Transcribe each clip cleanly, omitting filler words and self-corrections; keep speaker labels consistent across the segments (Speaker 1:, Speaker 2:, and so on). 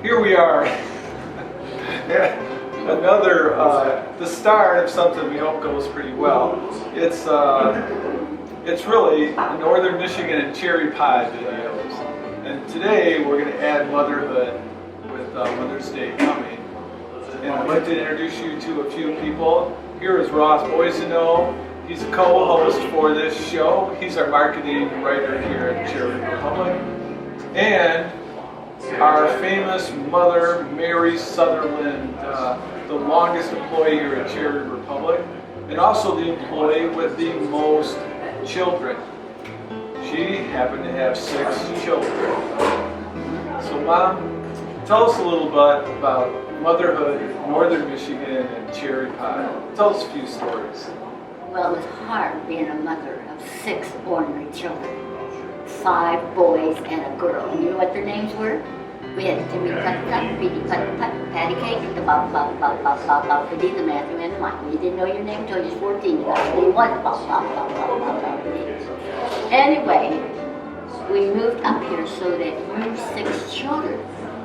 Speaker 1: Here we are. Another, the start of something we hope goes pretty well. It's really Northern Michigan and cherry pie videos. And today we're going to add motherhood with Mother's Day coming. And I'd like to introduce you to a few people. Here is Ross Boysono. He's a co-host for this show. He's our marketing writer here at Cherry Republic. And our famous mother, Mary Sutherland, the longest employee here at Cherry Republic, and also the employee with the most children. She happened to have 6 children. So Mom, tell us a little bit about motherhood in Northern Michigan and cherry pie. Tell us a few stories.
Speaker 2: Well, it was hard being a mother of 6 ornery children. 5 boys and a girl. And you know what their names were? We had Timmy Put Put, Petey Put Put, Patty Cake, the Bob Bob Bob Bob Bob Bob, the Matthew and the Michael. You didn't know your name until you was 14. You got to name one Bob Bob Bob Bob Bob Bob. Anyway, we moved up here so that you 6 children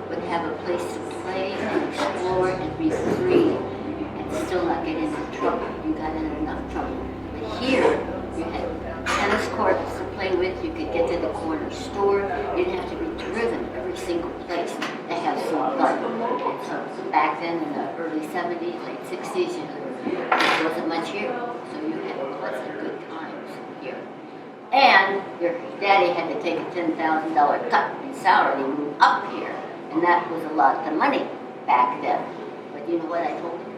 Speaker 2: would have a place to play and explore and be free and still not get into trouble. You got in enough trouble. But here, you had tennis courts to play with. You could get to the corner store. You didn't have to be driven every single place to have some fun. And so back then in the early 70s, late 60s, there wasn't much here. So you had lots of good times here. And your daddy had to take a $10,000 cut in salary to move up here. And that was a lot of money back then. But you know what I told him?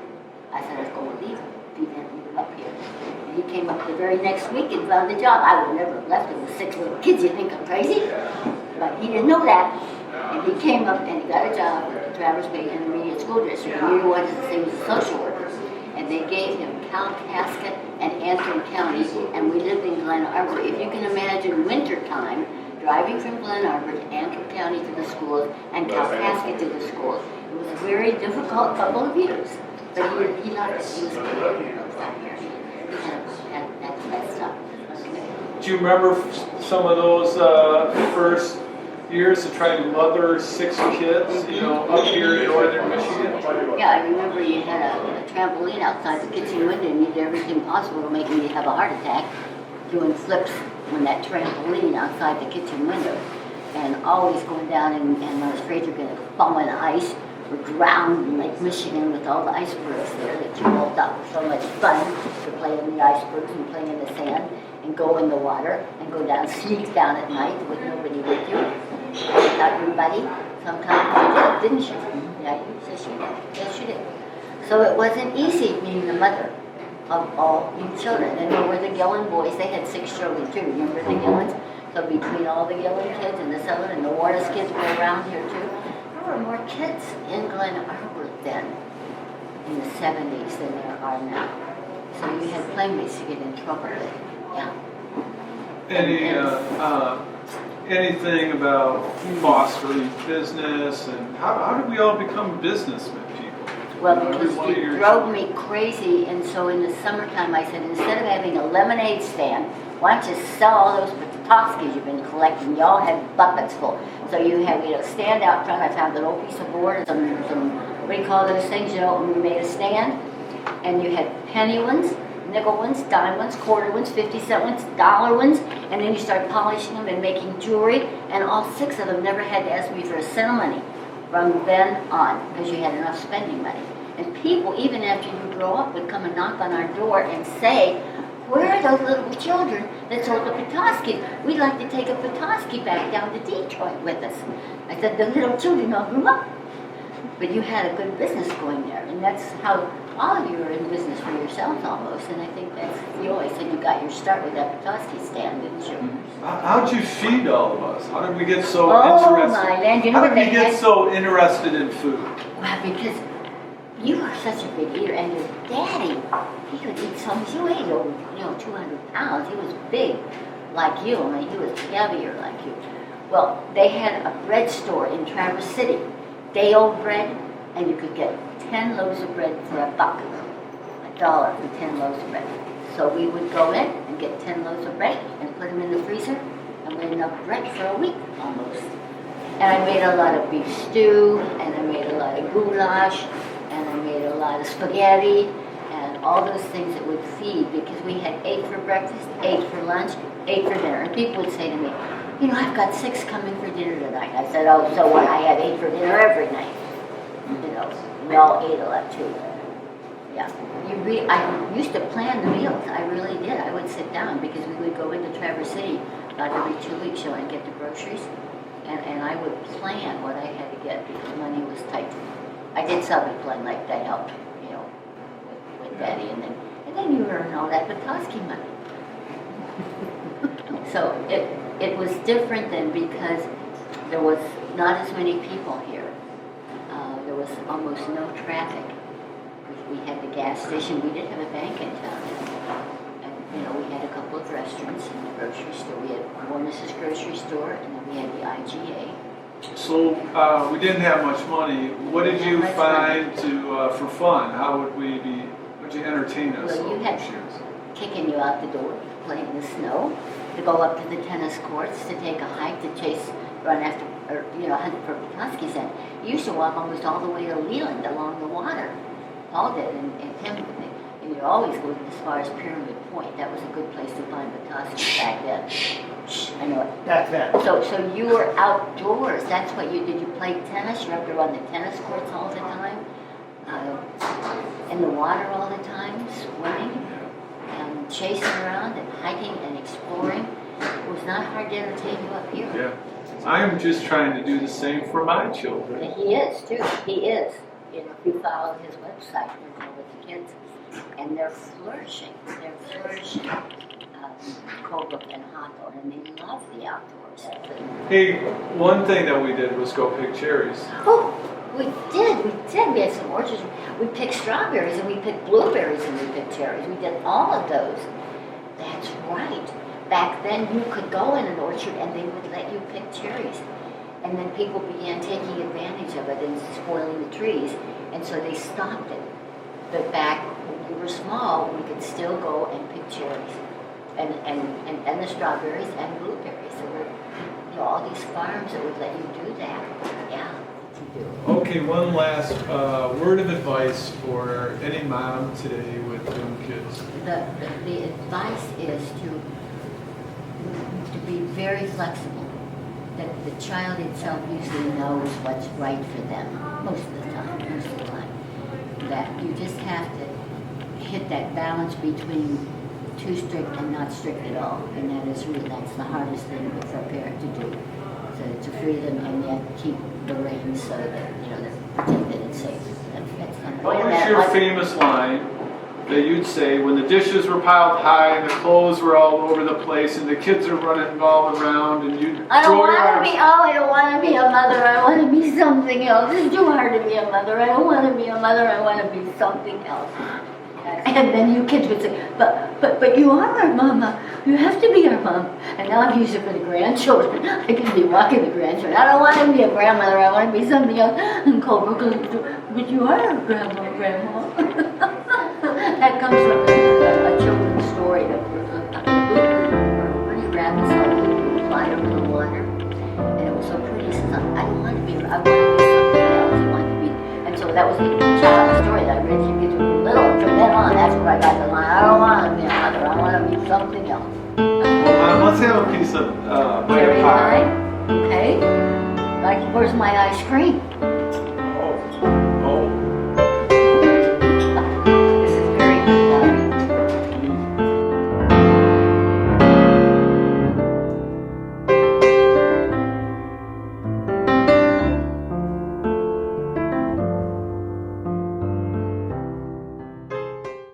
Speaker 2: I said I was going to leave him if he didn't move up here. And he came up the very next week and found a job. I would never have left him with 6 little kids. You think I'm crazy? But he didn't know that. And he came up and he got a job at the Traverse Bay Intermediate School District. And he wanted to say he was a social worker. And they gave him Kalkaska and Antrim County, and we lived in Glen Arbor. If you can imagine winter time, driving from Glen Arbor to Antrim County to the schools and Kalkaska to the schools. It was a very difficult couple of years. But he loved it. He was good. He had the best stuff.
Speaker 1: Do you remember some of those first years of trying to mother 6 kids, up here in Northern Michigan?
Speaker 2: Yeah, I remember you had a trampoline outside the kitchen window and you did everything possible to make me have a heart attack doing flips on that trampoline outside the kitchen window. And always going down and I was afraid you're going to fall in the ice or drown in Lake Michigan with all the icebergs there that you all thought was so much fun to play in the icebergs and play in the sand and go in the water and go down, sneak down at night with nobody with you. Without your buddy. Sometimes you did, didn't you? Yeah, you said she did. Yes, she did. So it wasn't easy being the mother of all these children. And there were the Gillen boys. They had 6 children too. Remember the Gillens? So between all the Gillen kids and the Sutherland and the Warnes kids were around here too. There were more kids in Glen Arbor then, in the 70s, than there are now. So you had playmates to get in trouble with. Yeah.
Speaker 1: Anything about fostering business and how did we all become businessmen people?
Speaker 2: Well, because it drove me crazy, and so in the summertime I said, instead of having a lemonade stand, why don't you sell all those Petoskey's you've been collecting? Y'all had buckets full. So you have, stand out front. I found an old piece of board, some what do you call those things, and we made a stand. And you had penny ones, nickel ones, dime ones, quarter ones, 50-cent ones, dollar ones, and then you start polishing them and making jewelry, and all 6 of them never had to ask me for a cent of money from then on, because you had enough spending money. And people, even after you grow up, would come and knock on our door and say, where are those little children that sold the Petoskey? We'd like to take a Petoskey back down to Detroit with us. I said, the little children all grew up. But you had a good business going there, and that's how all of you are in business for yourselves almost, and I think that's, you always said you got your start with that Petoskey stand, didn't you?
Speaker 1: How'd you feed all of us? How did we get so
Speaker 2: interested?
Speaker 1: Oh
Speaker 2: my land,
Speaker 1: How did we get so interested in food?
Speaker 2: Well, because you are such a big eater, and your daddy, he could eat so much. You ate over, 200 pounds. He was big like you, I mean, he was heavier like you. Well, they had a bread store in Traverse City, day-old bread, and you could get 10 loaves of bread for $1. $1 for 10 loaves of bread. So we would go in and get 10 loaves of bread and put them in the freezer, and we had enough bread for a week almost. And I made a lot of beef stew, and I made a lot of goulash, and I made a lot of spaghetti, and all those things that would feed, because we had 8 for breakfast, 8 for lunch, 8 for dinner. And people would say to me, you know, I've got 6 coming for dinner tonight. I said, oh, so what? I had 8 for dinner every night. You know, we all ate a lot too. Yeah. I used to plan the meals. I really did. I would sit down because we would go into Traverse City about every 2 weeks, you know, and get the groceries. And I would plan what I had to get because money was tight. I did self-plan, like that helped, you know, with Daddy. And then you earn all that Petoskey money. So it was different then because there was not as many people here. There was almost no traffic. We had the gas station. We did have a bank in town. And you know, we had a couple of restaurants and the grocery store. We had Warnes's grocery store, and then we had the IGA.
Speaker 1: So we didn't have much money. What did you find for fun? How would would you entertain us?
Speaker 2: Well, you had kicking you out the door, playing in the snow, to go up to the tennis courts, to take a hike, to run after, or you know, hunt for Petoskey's end. You used to walk almost all the way to Leland along the water. Paul did, and Tim, and you'd always go as far as Pyramid Point. That was a good place to find Petoskey back then. I know it.
Speaker 3: Back then.
Speaker 2: So you were outdoors. That's what you did. You played tennis. You have to run the tennis courts all the time, in the water all the time, swimming, and chasing around and hiking and exploring. It was not hard to entertain you up here.
Speaker 1: Yeah, I'm just trying to do the same for my children.
Speaker 2: And he is too. He is. You know, if you follow his website, you know, with the kids, and they're flourishing. They're flourishing. Colebrook and Hawthorne, and they love the outdoors.
Speaker 1: Hey, one thing that we did was go pick cherries.
Speaker 2: Oh, we did. We had some orchards. We picked strawberries, and we picked blueberries, and we picked cherries. We did all of those. That's right. Back then, you could go in an orchard, and they would let you pick cherries. And then people began taking advantage of it and spoiling the trees, and so they stopped it. But back when we were small, we could still go and pick cherries. And the strawberries and blueberries. There were, you know, all these farms that would let you do that. Yeah, to do.
Speaker 1: Okay, one last word of advice for any mom today with young kids.
Speaker 2: The advice is to be very flexible. That the child itself usually knows what's right for them most of the time. That you just have to hit that balance between too strict and not strict at all, and that's the hardest thing for a parent to do. So to free them and yet keep the reins so that you know they're protected and safe. That's kind of
Speaker 1: What was your famous line that you'd say when the dishes were piled high and the clothes were all over the place and the kids are running all around and you
Speaker 2: I don't
Speaker 1: throw your
Speaker 2: want
Speaker 1: arms?
Speaker 2: to be. Oh, I don't want to be a mother. I want to be something else. It's too hard to be a mother. I don't want to be a mother. I want to be something else. And then you kids would say, but you are our mama. You have to be our mom. And now I'm using it for the grandchildren. I can be walking the grandchildren. I don't want to be a grandmother. I want to be something else. And Colebrook goes, but you are a grandma. That comes from a children's story. When he grabbed us all, we fly over the water. And it was so pretty. He says, I don't want to be, I want to be something else. I want to be. And so that was the child's story that I read to you kids when you were little. And from then on, that's where I got the line. I don't want to be a mother. I want to be something else.
Speaker 1: Well, Mom, let's have a piece of
Speaker 2: Cherry
Speaker 1: pie.
Speaker 2: pie. Okay. Like, where's my ice cream?
Speaker 1: Oh.